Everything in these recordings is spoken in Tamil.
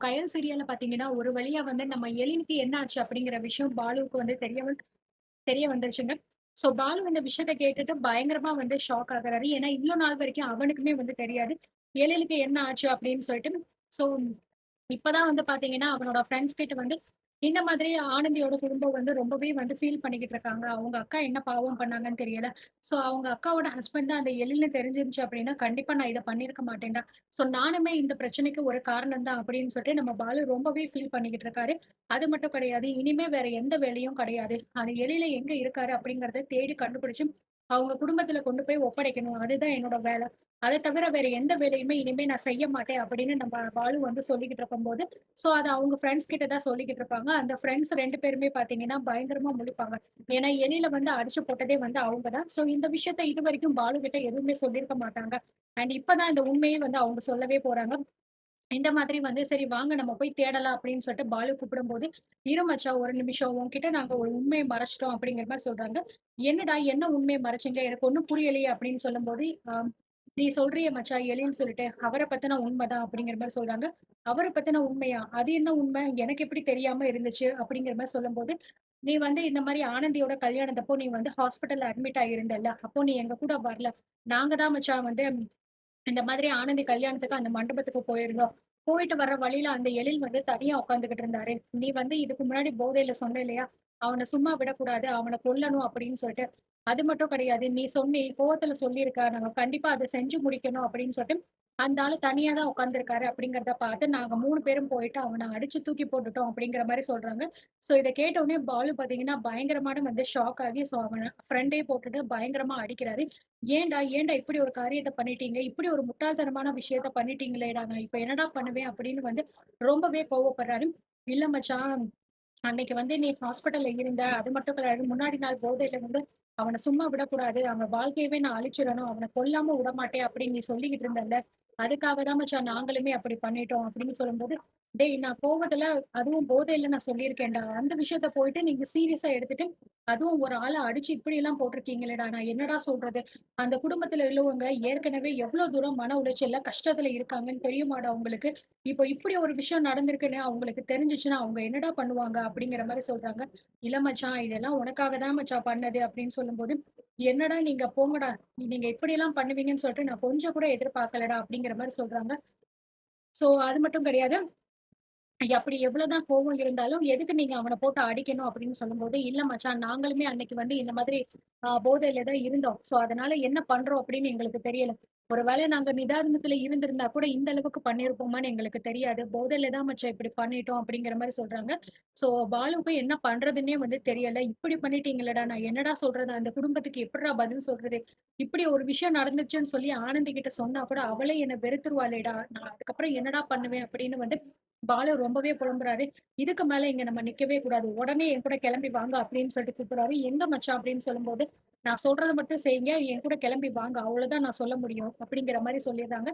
கயல் சீரியல்ல பாத்தீங்கன்னா, ஒரு வழியா வந்து நம்ம எழிலுக்கு என்ன ஆச்சு அப்படிங்கிற விஷயம் பாலுவுக்கு வந்து தெரிய வந்துருச்சுங்க. பாலு இந்த விஷயத்த கேட்டுட்டு பயங்கரமா வந்து ஷாக் ஆகுறாரு. ஏன்னா, இவ்ளோ நாள் வரைக்கும் அவனுக்குமே வந்து தெரியாது. எழிலுக்கு என்ன ஆச்சு அப்படின்னு சொல்லிட்டு. ஸோ இப்பதான் வந்து பாத்தீங்கன்னா, அவனோட ஃப்ரெண்ட்ஸ் கிட்ட வந்து இந்த மாதிரி ஆனந்தியோட குடும்பம் வந்து ரொம்பவே வந்து ஃபீல் பண்ணிக்கிட்டு இருக்காங்க. அவங்க அக்கா என்ன பாவம் பண்ணாங்கன்னு தெரியல. அவங்க அக்காவோட ஹஸ்பண்ட் தான் அந்த எழில்னு தெரிஞ்சிருந்துச்சு அப்படின்னா, கண்டிப்பா நான் இத பண்ணியிருக்க மாட்டேன்டா. நானுமே இந்த பிரச்சனைக்கு ஒரு காரணம் தான் அப்படின்னு சொல்லிட்டு நம்ம பாலு ரொம்பவே ஃபீல் பண்ணிக்கிட்டு இருக்காரு. அது மட்டும் கிடையாது. இனிமே வேற எந்த வேலையும் கிடையாது. அந்த எழில எங்க இருக்காரு அப்படிங்கிறத தேடி கண்டுபிடிச்சு, அவங்க குடும்பத்துல கொண்டு போய் ஒப்படைக்கணும். அதுதான் என்னோட வேலை. அத தவிர வேற எந்த வேலையுமே இனிமே நான் செய்ய மாட்டேன் அப்படின்னு நம்ம பாலு வந்து சொல்லிக்கிட்டு இருக்கும்போது, அத அவங்க ஃப்ரெண்ட்ஸ் கிட்ட தான் சொல்லிக்கிட்டு இருப்பாங்க. அந்த ஃப்ரெண்ட்ஸ் 2 பேருமே பார்த்தீங்கன்னா, பயங்கரமா முழிப்பாங்க. ஏன்னா, எலில வந்து அடிச்சு போட்டதே வந்து அவங்க தான். இந்த விஷயத்த இதுவரைக்கும் பாலு கிட்ட எதுவுமே சொல்லியிருக்க மாட்டாங்க. இப்ப தான் இந்த உண்மையே வந்து அவங்க சொல்லவே போறாங்க. இந்த மாதிரி வந்து சரி வாங்க நம்ம போய் தேடலாம் அப்படின்னு சொல்லிட்டு பாலு கூப்பிடும்போது, "இரு மச்சான் ஒரு நிமிஷம் உன்கிட்ட நாங்க ஒரு உண்மைய மறைச்சுட்டோம்" அப்படிங்கிற மாரி சொல்றாங்க. "என்னடா என்ன உண்மைய மறைச்சீங்க? எனக்கு ஒண்ணும் புரியலையே" அப்படின்னு சொல்லும்போது, "நீ சொல்றியே மச்சான் எலின்னு சொல்லிட்டு, அவர பத்தின உண்மைதான்" அப்படிங்கிற மாரி சொல்றாங்க. "அவர பத்தின உண்மையா? அது என்ன உண்மை? எனக்கு எப்படி தெரியாம இருந்துச்சு?" அப்படிங்கிற மாரி சொல்லும்போது, "நீ வந்து இந்த மாரி ஆனந்தியோட கல்யாணத்தப்போ நீ வந்து ஹாஸ்பிட்டல்ல அட்மிட் ஆகியிருந்தல்ல, அப்போ நீ எங்க கூட வரல. நாங்க தான் மச்சான் வந்து இந்த மாதிரி ஆனந்தி கல்யாணத்துக்கு அந்த மண்டபத்துக்கு போயிருந்தோம். போயிட்டு வர்ற வழியில அந்த எழில் வந்து தனியா உட்கார்ந்துகிட்டு இருந்தாரு. நீ வந்து இதுக்கு முன்னாடி போதையில சொன்ன இல்லையா? அவன சும்மா விடக்கூடாது. அவன கொல்லணும் அப்படின்னு சொல்லிட்டு. அது மட்டும் கிடையாது. நீ சொன்னி கோவத்துல சொல்லியிருக்க. நம்ம கண்டிப்பா அத செஞ்சு முடிக்கணும் அப்படின்னு சொல்லிட்டு, அந்த ஆளு தனியா தான் உட்கார்ந்திருக்காரு அப்படிங்கிறத பார்த்து நாங்க 3 பேரும் போயிட்டு அவன அடிச்சு தூக்கி போட்டுட்டோம் அப்படிங்கிற மாரி சொல்றாங்க. இத கேட்ட உடனே பாலு பார்த்தீங்கன்னா பயங்கரமான வந்து ஷாக் ஆகி அவன ஃப்ரெண்டே போட்டுட்டு பயங்கரமா அடிக்கிறாரு. ஏன்டா, ஏன்டா இப்படி ஒரு காரியத்த பண்ணிட்டீங்க? இப்படி ஒரு முட்டாள்தனமான விஷயத்த பண்ணிட்டீங்களேடா! நான் இப்ப என்னடா பண்ணுவேன்? அப்படின்னு வந்து ரொம்பவே கோவப்படுறாரு. இல்ல மச்சான், அன்னைக்கு வந்து நீ ஹாஸ்பிட்டல்ல இருந்த. அது மட்டும் கிடையாது. முன்னாடி நாள் போதையில வந்து அவன சும்மா விடக்கூடாது. அவன் வாழ்க்கையவே நான் அழிச்சிடணும். அவன கொல்லாம விடமாட்டேன் அப்படின்னு நீ சொல்லிக்கிட்டு இருந்தல்ல. அதுக்காக தான் மச்சான் நாங்களுமே அப்படி பண்ணிட்டோம் அப்படின்னு சொல்லும்போது, டேய் நான் கோவத்துல அதுவும் போதையில நான் சொல்லியிருக்கேன்டா. அந்த விஷயத்த போயிட்டு நீங்க சீரியஸா எடுத்துட்டு, அதுவும் ஒரு ஆள அடிச்சு இப்படியெல்லாம் போட்டிருக்கீங்களேடா! நான் என்னடா சொல்றது? அந்த குடும்பத்துல உள்ளவங்க ஏற்கனவே எவ்ளோ தூரம் மன உளைச்சல்ல, கஷ்டத்துல இருக்காங்கன்னு தெரியுமாடா உங்களுக்கு? இப்போ இப்படி ஒரு விஷயம் நடந்திருக்குன்னு அவங்களுக்கு தெரிஞ்சுச்சுன்னா, அவங்க என்னடா பண்ணுவாங்க? அப்படிங்கிற மாரி சொல்றாங்க. "இல்ல மச்சான், இதெல்லாம் உனக்காக தான் மச்சான் பண்ணது" அப்படின்னு சொல்லும்போது, "என்னடா நீங்க போங்கடா. நீங்க இப்படியெல்லாம் பண்ணுவீங்கன்னு சொல்லிட்டு நான் கொஞ்சம் கூட எதிர்பார்க்கலடா" அப்படிங்கிற மாரி சொல்றாங்க. அது மட்டும் கிடையாது. அப்படி எவ்வளவுதான் கோவம் இருந்தாலும், "எதுக்கு நீங்க அவன போட்டு அடிக்கணும்?" அப்படின்னு சொல்லும்போது, "இல்ல மச்சான் நாங்களுமே அன்னைக்கு வந்து இந்த மாதிரி போதையில தான் இருந்தோம். அதனால என்ன பண்றோம் அப்படின்னு எங்களுக்கு தெரியல. ஒருவேளை நாங்க நிதானத்துல இருந்திருந்தா கூட இந்த அளவுக்கு பண்ணியிருப்போமான்னு எங்களுக்கு தெரியாது. போதையில தான் மச்சான் இப்படி பண்ணிட்டோம்." அப்படிங்கிற மாரி சொல்றாங்க. பாலுவுக்கு என்ன பண்றதுன்னே வந்து தெரியல. "இப்படி பண்ணிட்டீங்களேடா! நான் என்னடா சொல்றது? அந்த குடும்பத்துக்கு எப்புட்றா பதில் சொல்றது? இப்படி ஒரு விஷயம் நடந்துச்சுன்னு சொல்லி ஆனந்தி கிட்ட சொன்னா கூட அவளே என்ன வெறுத்துருவாளேடா! நான் அதுக்கப்புறம் என்னடா பண்ணுவேன்?" அப்படின்னு வந்து பாலு ரொம்பவே புலம்புறாரு. "இதுக்கு மேல இங்க நம்ம நிக்கவே கூடாது. உடனே என் கூட கிளம்பி வாங்க" அப்படின்னு சொல்லிட்டு கூப்பிடுறாரு. "எங்க மச்சான்?" அப்படின்னு சொல்லும்போது, "நான் சொல்றத மட்டும் செய்யுங்க. என் கூட கிளம்பி வாங்க. அவ்வளவுதான் நான் சொல்ல முடியும்." அப்படிங்கிற மாரி சொல்லிடுறாங்க.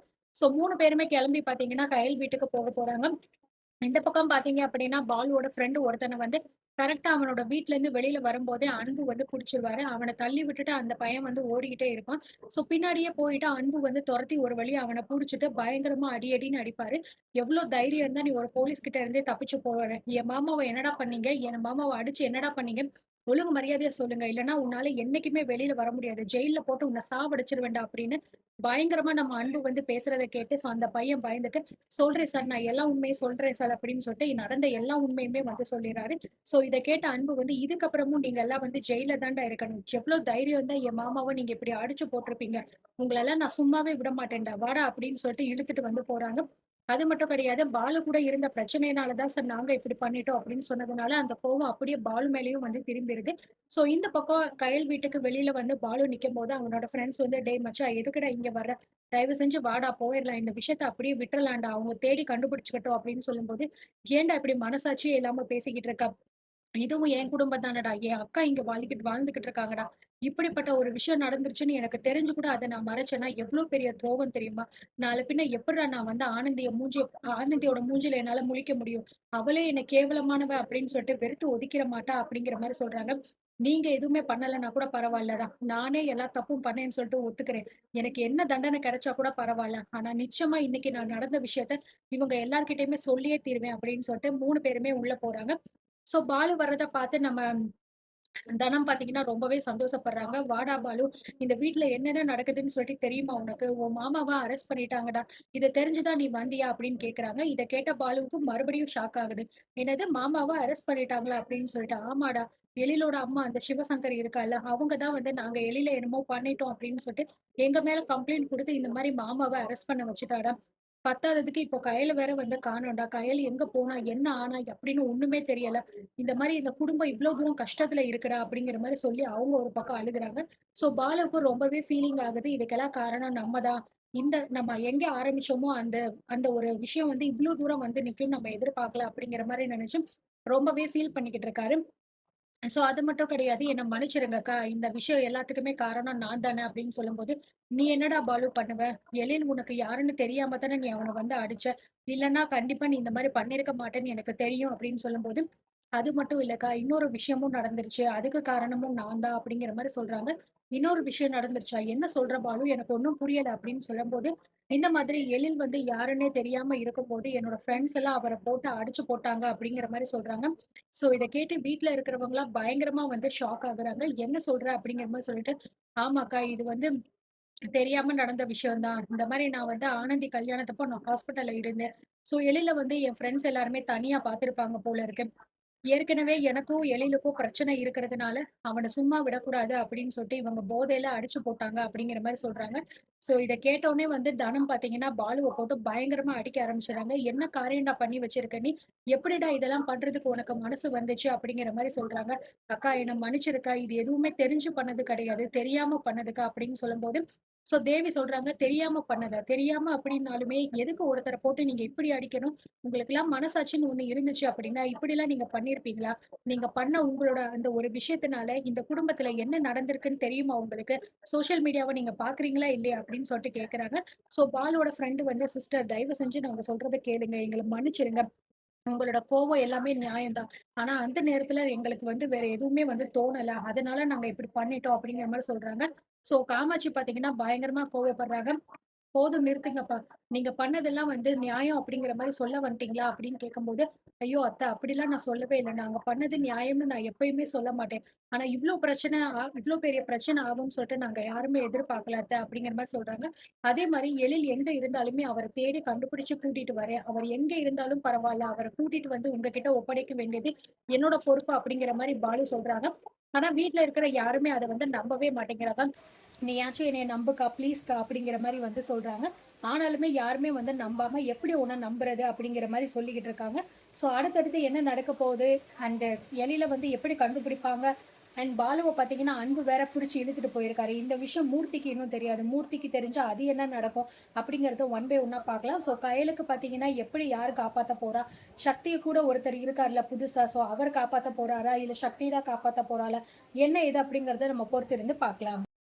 3 பேருமே கிளம்பி பார்த்தீங்கன்னா, கயல் வீட்டுக்கு போறாங்க. இந்த பக்கம் பார்த்தீங்க அப்படின்னா, பாலுவோட ஃப்ரெண்ட் ஒருத்தன வந்து கரெக்ட்டா அவனோட வீட்லருந்து வெளியில வரும்போதே அன்பு வந்து புடிச்சிருவாரு. அவன தள்ளி விட்டுட்டு அந்த பையன் வந்து ஓடிக்கிட்டே இருப்பான். பின்னாடியே போயிட்டு அன்பு வந்து தொரத்தி ஒரு வழியா அவன புடிச்சுட்டு பயங்கரமா அடி அடின்னு அடிப்பாரு. "எவ்ளோ தைரியம் இருந்தா நீ ஒரு போலீஸ் கிட்ட இருந்தே தப்பிச்சு போவ? என் மாமாவ என்னடா பண்ணீங்க? என் மாமாவ அடிச்சு என்னடா பண்ணீங்க? ஒழுங்கு மரியாதையா சொல்லுங்க. இல்லன்னா உன்னால என்னைக்குமே வெளியில வர முடியாது. ஜெயில்ல போட்டு உன்ன சாவடிச்சுருவேன்டா" அப்படின்னு பயங்கரமா நம்ம அன்பு வந்து பேசுறத கேட்டு, அந்த பையன் பயந்துட்டு, "சொல்றேன் சார். நான் எல்லா உண்மையும் சொல்றேன் சார்" அப்படின்னு சொல்லிட்டு நடந்த எல்லா உண்மையுமே வந்து சொல்லிறாரு. இத கேட்ட அன்பு வந்து, "இதுக்கப்புறமும் நீங்க எல்லாம் வந்து ஜெயில்ல தான்டா இருக்கணும். எவ்ளோ தைரியம் இருந்தா என் மாமாவ நீங்க இப்படி அடிச்சு போட்டுருப்பீங்க. உங்களெல்லாம் நான் சும்மாவே விட மாட்டேன்டா. வாடா" அப்படின்னு சொல்லிட்டு இழுத்துட்டு வந்து போறாங்க. அது மட்டும் கிடையாது. பாலு கூட இருந்த பிரச்சனையினால தான் சார் நாங்க இப்படி பண்ணிட்டோம் அப்படின்னு சொன்னதுனால, அந்த கோவம் அப்படியே பாலு மேலயும் வந்து திரும்பிருது. இந்த பக்கம் கயல் வீட்டுக்கு வெளியில வந்து பாலு நிக்கும்போது, அவனோட ஃப்ரெண்ட்ஸ் வந்து, "டேய் மச்சான் எதுக்குடா இங்க வர்ற? தயவு செஞ்சு வாடா போயிரலாம். இந்த விஷயத்த அப்படியே விட்டுறலாம்டா. அவங்க தேடி கண்டுபிடிச்சுக்கட்டும்" அப்படின்னு சொல்லும்போது, "ஏன்டா இப்படி மனசாட்சியே இல்லாம பேசிக்கிட்டு இருக்க? இதுவும் என் குடும்பம் தானடா. என் அக்கா இங்க வாழ்ந்துகிட்டு இருக்காங்கடா. இப்படிப்பட்ட ஒரு விஷயம் நடந்துருச்சுன்னு எனக்கு தெரிஞ்சு கூட அத நான் மறைச்சேன்னா, எவ்ளோ பெரிய துரோகம் தெரியுமா? நாள பின்ன எப்புட்றா நான் வந்து ஆனந்தியோட மூஞ்சில என்னால முழிக்க முடியும்? அவளே என்ன கேவலமானவ அப்படின்னு சொல்லிட்டு வெறுத்து ஒதுக்கிற மாட்டா" அப்படிங்கிற மாரி சொல்றாங்க. நீங்க எதுவுமே பண்ணலன்னா கூட பரவாயில்லடா. நானே எல்லா தப்பும் பண்ணேன்னு சொல்லிட்டு ஒத்துக்கிறேன். எனக்கு என்ன தண்டனை கிடைச்சா கூட பரவால்ல. ஆனா நிச்சயமா இன்னைக்கு நான் நடந்த விஷயத்த இவங்க எல்லார்கிட்டயுமே சொல்லியே தீருவேன் அப்படின்னு சொல்லிட்டு 3 பேருமே உள்ள போறாங்க. சோ பாலு வர்றத பார்த்து நம்ம தனம் பார்த்தீங்கன்னா, ரொம்பவே சந்தோஷப்படுறாங்க. "வாடா பாலு, இந்த வீட்ல என்னென்ன நடக்குதுன்னு சொல்லிட்டு தெரியுமா உனக்கு? உன் மாமாவ அரெஸ்ட் பண்ணிட்டாங்கடா. இத தெரிஞ்சு தான் நீ வந்தியா?" அப்படின்னு கேட்கறாங்க. இத கேட்ட பாலுவுக்கு மறுபடியும் ஷாக் ஆகுது. "என்னது மாமாவ அரெஸ்ட் பண்ணிட்டாங்களா?" அப்படின்னு சொல்லிட்டு. "ஆமாடா. எழிலோட அம்மா அந்த சிவசங்கரி இருக்கால்ல, அவங்க தான் வந்து நாங்க எழில என்னமோ பண்ணிட்டோம் அப்படின்னு சொல்லிட்டு எங்க மேல கம்ப்ளைண்ட் குடுத்து இந்த மாரி மாமாவ அரெஸ்ட் பண்ண வச்சுட்டாடா. பத்தாததுக்கு இப்போ கயல வேற வந்து காணோம்டா. கயல் எங்க போனா? என்ன ஆனா? அப்படின்னு ஒண்ணுமே தெரியல. இந்த மாரி இந்த குடும்பம் இவ்ளோ தூரம் கஷ்டத்துல இருக்குடா அப்படிங்கிற மாரி சொல்லி அவங்க ஒரு பக்கம் அழுகுறாங்க. ஸோ பாலாவுக்கு ரொம்பவே ஃபீலிங் ஆகுது. இதுக்கெல்லாம் காரணம் நம்ம தான். இந்த நம்ம எங்க ஆரம்பிச்சோமோ அந்த அந்த ஒரு விஷயம் வந்து இவ்ளோ தூரம் வந்து நிக்கும்னு நம்ம எதிர்பார்க்கல அப்படிங்கிற மாரி நெனச்சு ரொம்பவே ஃபீல் பண்ணிக்கிட்டு இருக்காரு. சோ அது மட்டும் கிடையாது. என்ன மன்னிச்சிருங்கக்கா. இந்த விஷயம் எல்லாத்துக்குமே காரணம் நான் தானே அப்படின்னு சொல்லும்போது, "நீ என்னடா பாலு பண்ணுவ? எழில் உனக்கு யாருன்னு தெரியாம தானே நீ அவன வந்து அடிச்ச. இல்லன்னா கண்டிப்பா நீ இந்த மாரி பண்ணியிருக்க மாட்டேன்னு எனக்கு தெரியும்." அப்படின்னு சொல்லும்போது, "அது மட்டும் இல்லக்கா. இன்னொரு விஷயமும் நடந்துருச்சு. அதுக்கு காரணமும் நான் தான்." அப்படிங்கிற மாரி சொல்றாங்க. "இன்னொரு விஷயம் நடந்துருச்சா? என்ன சொல்ற பாலு? எனக்கு ஒண்ணும் புரியல." அப்படின்னு சொல்லும்போது, இந்த மாதிரி எழில் வந்து யாருன்னே தெரியாம இருக்கும்போது, என்னோட ஃப்ரெண்ட்ஸ் எல்லாம் அவர போட்டு அடிச்சு போட்டாங்க அப்படிங்கிற மாரி சொல்றாங்க. சோ இத கேட்டு வீட்ல இருக்கிறவங்கலாம் பயங்கரமா வந்து ஷாக் ஆகுறாங்க. "என்ன சொல்ற?" அப்படிங்கிற மாரி சொல்லிட்டு, "ஆமாக்கா, இது வந்து தெரியாம நடந்த விஷயம் தான். இந்த மாரி நான் வந்து ஆனந்தி கல்யாணத்தப்போ நான் ஹாஸ்பிட்டல்ல இருந்தேன். சோ எழில வந்து என் ஃப்ரெண்ட்ஸ் எல்லாருமே தனியா பார்த்திருப்பாங்க போல இருக்கு. ஏற்கனவே எனக்கும் எழிலுக்கும் பிரச்சனை இருக்கிறதுனால, அவன சும்மா விடக்கூடாது அப்படின்னு சொல்லிட்டு இவங்க போதையில அடிச்சு போட்டாங்க." அப்படிங்கிற மாரி சொல்றாங்க. சோ இத கேட்டவுனே வந்து தனம் பார்த்தீங்கன்னா, பாலுவ போட்டு பயங்கரமா அடிக்க ஆரம்பிச்சுடுறாங்க. "என்ன காரியம்டா பண்ணி வச்சிருக்க நீ? எப்படிடா இதெல்லாம் பண்றதுக்கு உனக்கு மனசு வந்துச்சு?" அப்படிங்கிற மாரி சொல்றாங்க. "அக்கா என்ன மன்னிச்சிருக்கா. இது எதுவுமே தெரிஞ்சு பண்ணது கிடையாது. தெரியாம பண்ணதுக்கா." அப்படின்னு சொல்லும்போது, சோ தேவி சொல்றாங்க, "தெரியாம பண்ணதா? தெரியாம அப்படின்னாலுமே எதுக்கு ஒருத்தர போட்டு நீங்க இப்படி அடிக்கணும்? உங்களுக்கெல்லாம் மனசாட்சின்னு ஒண்ணு இருந்துச்சு அப்படின்னா, இப்படிலாம் நீங்க பண்ணியிருப்பீங்களா? நீங்க பண்ண உங்களோட அந்த ஒரு விஷயத்தினால இந்த குடும்பத்துல என்ன நடந்திருக்குன்னு தெரியுமா உங்களுக்கு? சோசியல் மீடியாவ நீங்க பார்க்குறீங்களா இல்லையா?" அப்படின்னு சொல்லிட்டு கேட்கறாங்க. சோ பாலுவோட ஃப்ரெண்ட் வந்து, "சிஸ்டர் தயவு செஞ்சு நாங்க சொல்றத கேளுங்க. எங்கள மன்னிச்சிடுங்க. உங்களோட கோவம் எல்லாமே நியாயம் தான். ஆனா அந்த நேரத்துல எங்களுக்கு வந்து வேற எதுவுமே வந்து தோணல. அதனால நாங்க இப்படி பண்ணிட்டோம்." அப்படிங்கிற மாரி சொல்றாங்க. சோ காமாட்சி பார்த்தீங்கன்னா பயங்கரமா கோவப்படுறாங்க. "போதும் நிறுத்துங்கப்பா. நீங்க பண்ணதெல்லாம் வந்து நியாயம் அப்படிங்கிற மாரி சொல்ல வந்துட்டீங்களா?" அப்படின்னு கேட்கும்போது, "ஐயோ! அத்த அப்படிலாம் நான் சொல்லவே இல்ல. நாங்க பண்ணது நியாயம்னு நான் எப்பயுமே சொல்ல மாட்டேன். ஆனா இவ்ளோ பெரிய பிரச்சனை ஆகும்னு சொல்லிட்டு நாங்க யாருமே எதிர்பார்க்கல அத்த." அப்படிங்கிற மாரி சொல்றாங்க. அதே மாரி எழில் எங்க இருந்தாலுமே அவர தேடி கண்டுபிடிச்சு கூட்டிட்டு வரேன். அவர் எங்க இருந்தாலும் பரவால்ல. அவர கூட்டிட்டு வந்து உங்ககிட்ட ஒப்படைக்க வேண்டியது என்னோட பொறுப்பு அப்படிங்கிற மாரி பாலு சொல்றாங்க. ஆனா வீட்ல இருக்கிற யாருமே அத வந்து நம்பவே மாட்டேங்கிறாங்க. "நீயாச்சும் என்னைய நம்புக்கா, ப்ளீஸ்க்கா" அப்படிங்கிற மாரி வந்து சொல்றாங்க. ஆனாலுமே யாருமே வந்து நம்பாம, "எப்படி உன்ன நம்புறது?" அப்படிங்கிற மாரி சொல்லிக்கிட்டு இருக்காங்க. ஸோ அடுத்தடுத்து என்ன நடக்க போகுது? அண்ட் எலில வந்து எப்படி கண்டுபிடிப்பாங்க? அண்ட் பாலுவ பார்த்தீங்கன்னா, அன்பு வேற புடிச்சு இழுத்துட்டு போயிருக்காரு. இந்த விஷயம் மூர்த்திக்கு இன்னும் தெரியாது. மூர்த்திக்கு தெரிஞ்சா அது என்ன நடக்கும்? அப்படிங்கிறத ஒன் பை ஒன்னா பார்க்கலாம். ஸோ கயலுக்கு பார்த்தீங்கன்னா, எப்படி யாரு காப்பாத்த போறா? சக்திய கூட ஒருத்தர் இருக்கார்ல புதுசா. ஸோ அவர் காப்பாத்த போறாரா? இல்ல சக்தி தான் காப்பாத்த போறாளா? என்ன ஏது அப்படிங்கிறத நம்ம பொறுத்திருந்து பார்க்கலாம்.